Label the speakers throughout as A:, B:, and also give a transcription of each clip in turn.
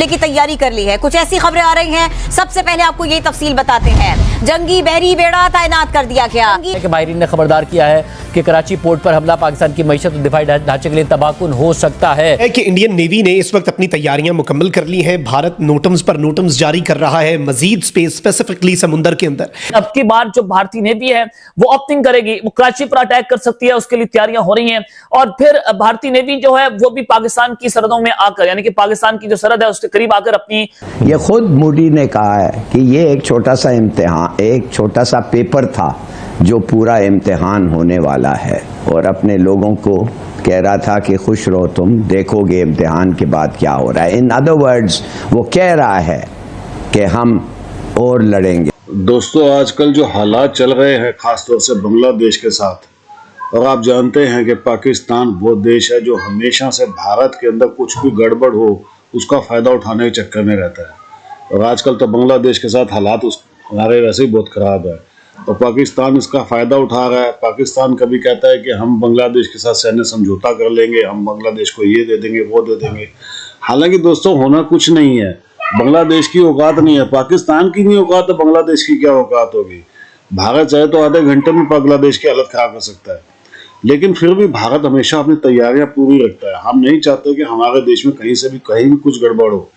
A: हमले की तैयारी कर ली है। कुछ ऐसी खबरें आ रही हैं, सबसे पहले आपको यही तफसील बताते हैं। जंगी बहरी बेड़ा तैनात कर दिया गया।
B: माहिरीन ने खबरदार किया है कि कराची पोर्ट पर हमला पाकिस्तान की मईशत और दिफाई ढांचे के लिए तबाहकुन हो सकता है
C: कि इंडियन नेवी ने इस वक्त अपनी तैयारियां मुकम्मल कर ली हैं। भारत नोटम्स पर नोटम्स जारी कर रहा है मजीद स्पेस, स्पेसिफिकली समुद्र के अंदर।
D: अब की बार जो भारतीय नेवी है वो ऑप्टिंग करेगी, वो कराची पर अटैक कर सकती है, उसके लिए तैयारियां हो रही हैं। और फिर भारतीय नेवी जो है वो भी पाकिस्तान की सरहदों में आकर, यानी कि पाकिस्तान की जो सरहद है उसके करीब आकर अपनी,
E: ये खुद मोदी ने कहा है कि ये एक छोटा सा इम्तिहान, एक छोटा सा पेपर था जो पूरा इम्तिहान होने वाला है, और अपने लोगों को कह रहा था कि खुश रहो, तुम देखोगे इम्तिहान के बाद क्या हो रहा है। इन अदर वर्ड्स वो कह रहा है कि हम और लड़ेंगे।
F: दोस्तों, आजकल जो हालात चल रहे हैं खासतौर से बांग्लादेश के साथ, और आप जानते हैं कि पाकिस्तान वो देश है जो हमेशा से भारत के अंदर कुछ भी गड़बड़ हो उसका फ़ायदा उठाने के चक्कर में रहता है। और आजकल तो बांग्लादेश के साथ हालात हमारे वैसे ही बहुत ख़राब है, और पाकिस्तान इसका फ़ायदा उठा रहा है। पाकिस्तान कभी कहता है कि हम बांग्लादेश के साथ सैन्य समझौता कर लेंगे, हम बांग्लादेश को ये दे देंगे, वो दे देंगे। हालांकि दोस्तों, होना कुछ नहीं है। बांग्लादेश की औकात नहीं है, पाकिस्तान की नहीं औकात, तो बांग्लादेश की क्या औकात होगी। भारत चाहे तो आधे घंटे में बांग्लादेश की हालत खराब कर सकता है, लेकिन फिर भी भारत हमेशा अपनी तैयारियां पूरी रखता है। हम नहीं चाहते कि हमारे देश में कहीं भी कुछ गड़बड़ हो।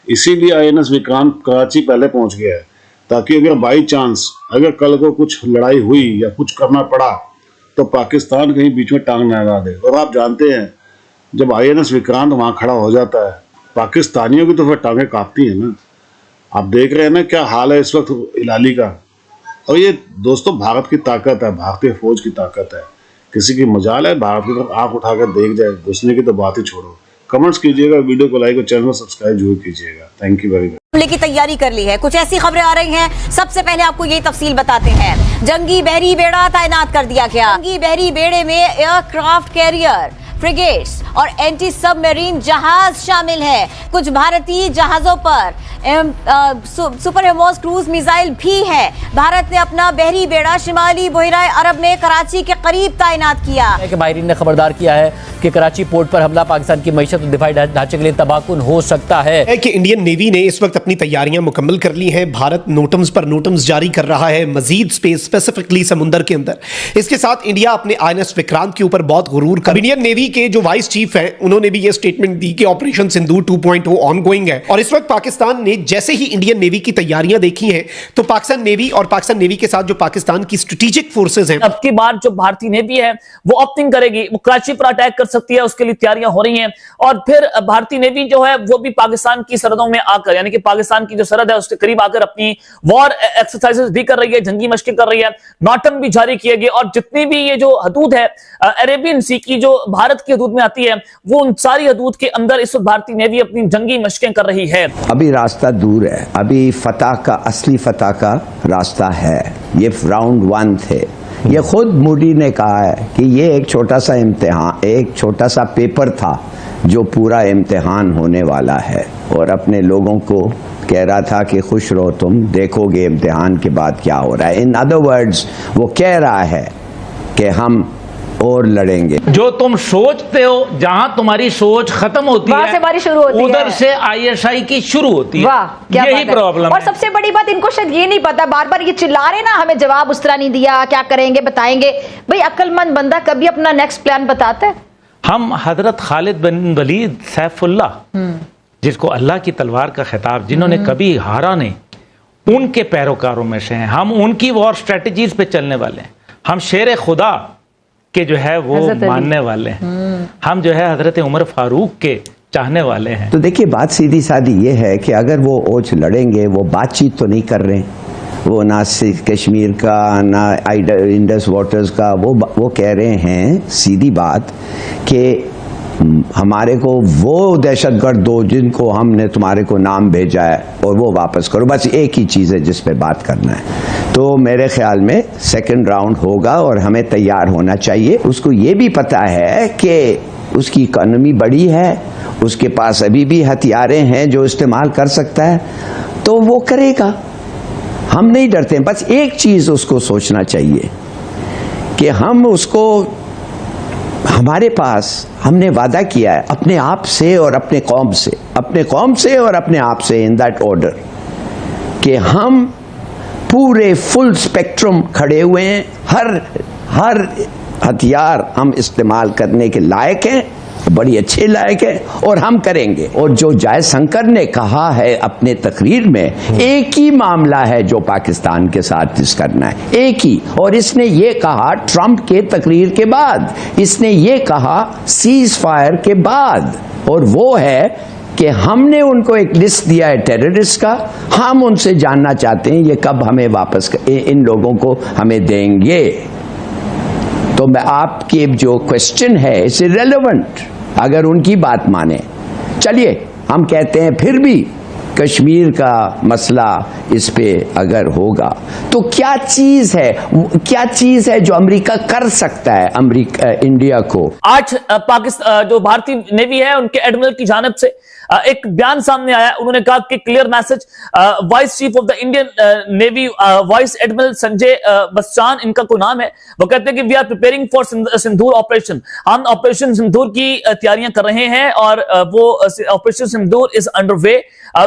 F: इसीलिए INS विक्रांत कराची पहले पहुंच गया है, ताकि अगर बाई चांस अगर कल को कुछ लड़ाई हुई या कुछ करना पड़ा तो पाकिस्तान कहीं बीच में टांग न अड़ा दे। और आप जानते हैं, जब INS विक्रांत वहां खड़ा हो जाता है, पाकिस्तानियों की तो फिर टांगें कांपती हैं ना। आप देख रहे हैं ना क्या हाल है इस वक्त इलाली का। और ये दोस्तों भारत की ताकत है, भारतीय फौज की ताकत है। किसी की मजाल है भारत की तरफ आंख उठाकर देख जाए, घुसने की तो बात ही छोड़ो। कमेंट्स कीजिएगा, वीडियो को लाइक और चैनल को सब्सक्राइब जरूर कीजिएगा। Thank you very much.
A: हमले की तैयारी कर ली है। कुछ ऐसी खबरें आ रही हैं, सबसे पहले आपको यही तफसील बताते हैं। जंगी बहरी बेड़ा तैनात कर दिया गया। जंगी बहरी बेड़े में एयरक्राफ्ट कैरियर, फ्रिगेट्स और एंटी सबमरीन जहाज शामिल है। कुछ भारतीय जहाजों पर सुपर हेमोस क्रूज मिसाइल भी है। भारत ने अपना बहरी बेड़ा शिमाली बहराए अरब में कराची के करीब तैनात किया।
B: माहिरीन ने खबरदार किया है कि कराची पोर्ट पर हमला पाकिस्तान की मईशत और दिफाई ढांचे के लिए तबाहकुन हो सकता है
C: कि इंडियन नेवी ने इस वक्त अपनी तैयारियां मुकम्मल कर ली हैं। भारत नोटम्स पर नोटम्स जारी कर रहा है मजीद स्पेस, स्पेसिफिकली समुद्र के अंदर। इसके साथ इंडिया अपने INS विक्रांत के ऊपर बहुत गुरूर कर। इंडियन नेवी के जो वाइस चीफ हैं, उन्होंने भी ये स्टेटमेंट दी कि ऑपरेशन सिंदूर 2.0 ऑनगोइंग है। और इस वक्त पाकिस्तान ने जैसे ही इंडियन नेवी की तैयारियां देखी हैं, तो पाकिस्तान नेवी और पाकिस्तान नेवी के साथ जो पाकिस्तान की स्ट्रेटेजिक फोर्सेज हैं,
D: अब की बार जो भारतीय नेवी है वो ऑप्टिंग करेगी, वो कराची पर अटैक कर सकती है, उसके लिए तैयारियां हो रही हैं। और फिर भारतीय नेवी जो है वो भी पाकिस्तान की सरहदों में आकर, यानी कि पाकिस्तान की जो सरहद है उसके करीब आकर अपनी वॉर एक्सरसाइजेस भी कर रही है, जंगी मशकें कर रही है, नॉटम भी जारी किए गए। और जितनी भी ये जो हदूद है अरेबियन सी की जो भारत की हदूद में आती है, वो उन सारी हदूद के अंदर इस वक्त भारतीय नेवी अपनी जंगी मशकें कर रही है।
E: अभी रास्ता दूर है, अभी फतह का, असली फतह का रास्ता है। ये राउंड 1 थे। ये खुद मोदी ने कहा है कि ये एक छोटा सा इम्तिहान, एक छोटा सा पेपर था जो पूरा इम्तिहान होने वाला है, और अपने लोगों को कह रहा था कि खुश रहो, तुम देखोगे इम्तिहान के बाद क्या हो रहा है। इन अदर वर्ड्स वो कह रहा है कि हम और लड़ेंगे।
G: जो तुम सोचते हो, जहां तुम्हारी सोच खत्म होती है,
H: से हमारी शुरू होती
G: उधर
H: है।
G: से ISI की शुरू होती है।
H: वाह, क्या
G: यही प्रॉब्लम।
H: और सबसे बड़ी बात, इनको शायद ये नहीं पता, बार बार ये चिल्ला रहे ना, हमें जवाब उस तरह नहीं दिया, क्या करेंगे बताएंगे। भाई अक्लमंद बंदा कभी अपना नेक्स्ट प्लान बताता है।
G: हम हजरत खालिद बिन वलीद सैफुल्लाह, जिसको अल्लाह की तलवार का खिताब, जिन्होंने कभी हारा नहीं, उनके पैरोकारों में से हैं। हम उनकी वॉर स्ट्रेटजीज पे चलने वाले हैं। हम शेर खुदा के जो है वो मानने वाले हैं। हम जो है हजरत उमर फारूक के चाहने वाले हैं।
E: तो देखिए, बात सीधी सादी ये है कि अगर वो ओच लड़ेंगे, वो बातचीत तो नहीं कर रहे, वो ना कश्मीर का ना इंडस वाटर्स का, वो कह रहे हैं सीधी बात कि हमारे को वो दहशतगर्द दो जिनको हमने तुम्हारे को नाम भेजा है, और वो वापस करो। बस एक ही चीज़ है जिस पे बात करना है। तो मेरे ख्याल में सेकंड राउंड होगा और हमें तैयार होना चाहिए। उसको ये भी पता है कि उसकी इकॉनमी बड़ी है, उसके पास अभी भी हथियारें हैं जो इस्तेमाल कर सकता है, तो वो करेगा। हम नहीं डरते। बस एक चीज़ उसको सोचना चाहिए कि हम उसको हमारे पास हमने वादा किया है अपने आप से और अपने कौम से, अपने कौम से और अपने आप से, इन दैट ऑर्डर, कि हम पूरे फुल स्पेक्ट्रम खड़े हुए हैं, हर हथियार हम इस्तेमाल करने के लायक हैं, बड़ी अच्छे लायक है, और हम करेंगे। और जो जयशंकर ने कहा है अपने तकरीर में, एक ही मामला है जो पाकिस्तान के साथ इस करना है, एक ही। और इसने ये कहा ट्रंप के तकरीर के बाद, इसने ये कहा सीज फायर के बाद, और वो है कि हमने उनको एक लिस्ट दिया है टेररिस्ट का, हम उनसे जानना चाहते हैं ये कब हमें वापस इन लोगों को हमें देंगे। तो मैं आपके जो क्वेश्चन है इट्स इरेलेवेंट अगर उनकी बात माने। चलिए हम कहते हैं फिर भी कश्मीर का मसला इस पे अगर होगा तो क्या चीज है जो अमेरिका कर सकता है इंडिया को।
D: आज पाकिस्तान जो भारतीय नेवी है उनके एडमिरल की जानिब से एक बयान सामने आया। उन्होंने कहा कि clear message, vice chief of the Indian Navy vice admiral Sanjay Vatsayan इनका कोई नाम है, वो कहते हैं कि we are preparing for Sindoor operation, हम ऑपरेशन सिंदूर की तैयारियां कर रहे हैं और वो operation Sindoor is under way,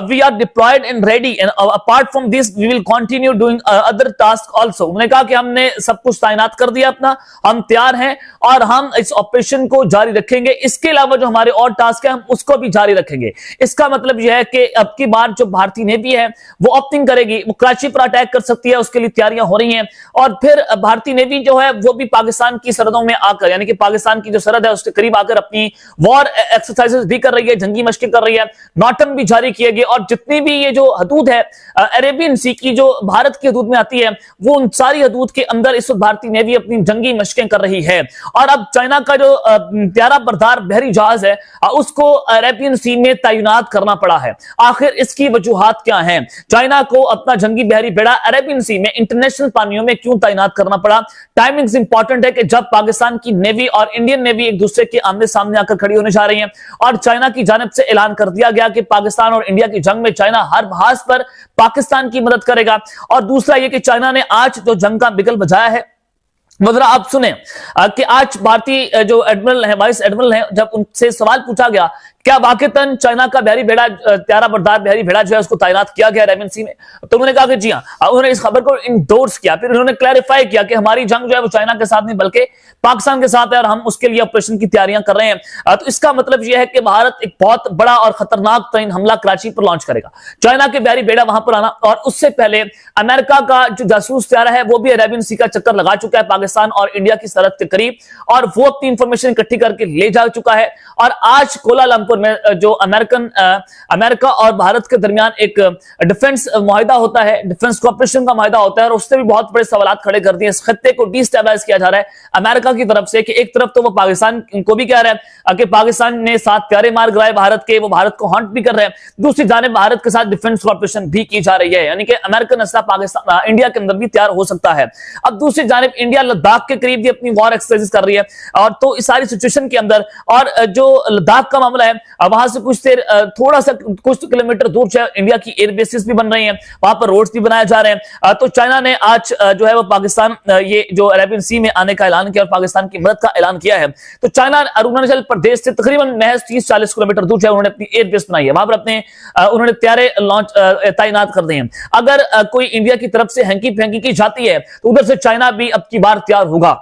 D: we are deployed and ready and apart from this we will continue doing other tasks also। उन्होंने कहा कि हमने सब कुछ तैनात कर दिया अपना, हम तैयार हैं और हम इस ऑपरेशन को जारी रखेंगे, इसके अलावा जो हमारे और टास्क है हम उसको भी जारी रखेंगे। इसका मतलब यह है कि अब की बार जो भारतीय नेवी है वो ऑप्टिंग करेगी, वो कराची पर अटैक कर सकती है, उसके लिए तैयारियां हो रही हैं। और फिर भारतीय नेवी जो है वो भी पाकिस्तान की सरहदों में आकर, यानी कि पाकिस्तान की जो सरहद है उसके करीब आकर अपनी वॉर एक्सरसाइजेस भी कर रही है, जंगी मशकें कर रही है, नॉटम भी जारी किए गए। और जितनी भी ये जो हदूद है अरेबियन सी की जो भारत की हदूद में आती है, वो उन सारी हदूद के अंदर इस वक्त भारतीय नेवी अपनी जंगी मशकें कर रही है। और अब चाइना का जो प्यारा बरदार बहरी जहाज है उसको अरेबियन सी में तैनात करना पड़ा है। आखिर इसकी वजूहात क्या हैं? चाइना को अपना जंगी बहरी बेड़ा अरेबियन सी में इंटरनेशनल पानियों में क्यों तैनात करना पड़ा? टाइमिंग्स इंपॉर्टेंट है कि जब पाकिस्तान की नेवी और इंडियन नेवी एक दूसरे के आमने सामने आकर खड़ी होने जा रही है और चाइना की जानिब से ऐलान कर दिया गया कि पाकिस्तान और इंडिया की जंग में चाइना हर बहास पर पाकिस्तान की मदद करेगा। और दूसरा यह कि चाइना ने आज जो जंग का बिगल बजाया है, जरा आप सुने कि आज भारतीय जो एडमिरल है, वाइस एडमिरल है, जब उनसे सवाल पूछा गया क्या वाकईतन चाइना का बहरी बेड़ा, प्यारा बरदार बहरी बेड़ा जो है उसको तैनात किया गया अरेबियन सी में, तो उन्होंने कहा कि जी हां। उन्होंने इस खबर को इंडोर्स किया, फिर उन्होंने क्लैरिफाई किया कि हमारी जंग जो है वो चाइना के साथ नहीं बल्कि पाकिस्तान के साथ है और हम उसके लिए ऑपरेशन की तैयारियां कर रहे हैं। तो इसका मतलब यह है कि भारत एक बहुत बड़ा और खतरनाक तरीन हमला कराची पर लॉन्च करेगा, चाइना के बहरी बेड़ा वहां पर आना। और उससे पहले अमेरिका का जो जासूस त्यारा है वो भी अरेबियन सी का चक्कर लगा चुका है पाकिस्तान और इंडिया की सरहद के करीब, और वो अपनी इंफॉर्मेशन इकट्ठी करके ले जा चुका है। और आज कोलालंपुर में जो अमेरिका और भारत के दरमियान एक डिफेंस मुआहिदा होता है, डिफेंस कोऑपरेशन का मुआहिदा होता है, और उससे भी बहुत बड़े सवाल खड़े कर दिए। इस खत्ते को डिस्टेबलाइज किया जा रहा है अमेरिका की तरफ से कि एक तरफ तो वो पाकिस्तान को भी कह रहा है कि पाकिस्तान ने 7 प्यारे मार गिराए भारत के, वो भारत को हॉन्ट भी कर रहे हैं, दूसरी जानिब भारत के साथ डिफेंस कोऑपरेशन भी की जा रही है, यानी कि अमेरिकन असला पाकिस्तान इंडिया के अंदर भी तैयार हो सकता है। अब दूसरी जानिब इंडिया लद्दाख के करीब भी अपनी वॉर एक्सरसाइज कर रही है। और तो इस सारी सिचुएशन के अंदर, और जो लद्दाख का मामला है वहां से कुछ देर थोड़ा सा कुछ किलोमीटर दूर से इंडिया की एयर बेसिस भी बन रही हैं, वहां पर रोड्स भी बनाए जा रहे हैं। तो चाइना ने आज जो है वो पाकिस्तान ये जो अरेबियन सी में आने का ऐलान किया और पाकिस्तान की मदद का ऐलान किया है। तो चाइना अरुणाचल प्रदेश से तकरीबन महज 30-40 किलोमीटर दूर जो है उन्होंने अपनी एयर बेस बनाई है, वहां पर अपने उन्होंने तैयारे लॉन्च तैनात कर दिए हैं। अगर कोई इंडिया की तरफ से हैंकी फेंकी की जाती है तो उधर से चाइना भी अब की बार तैयार होगा।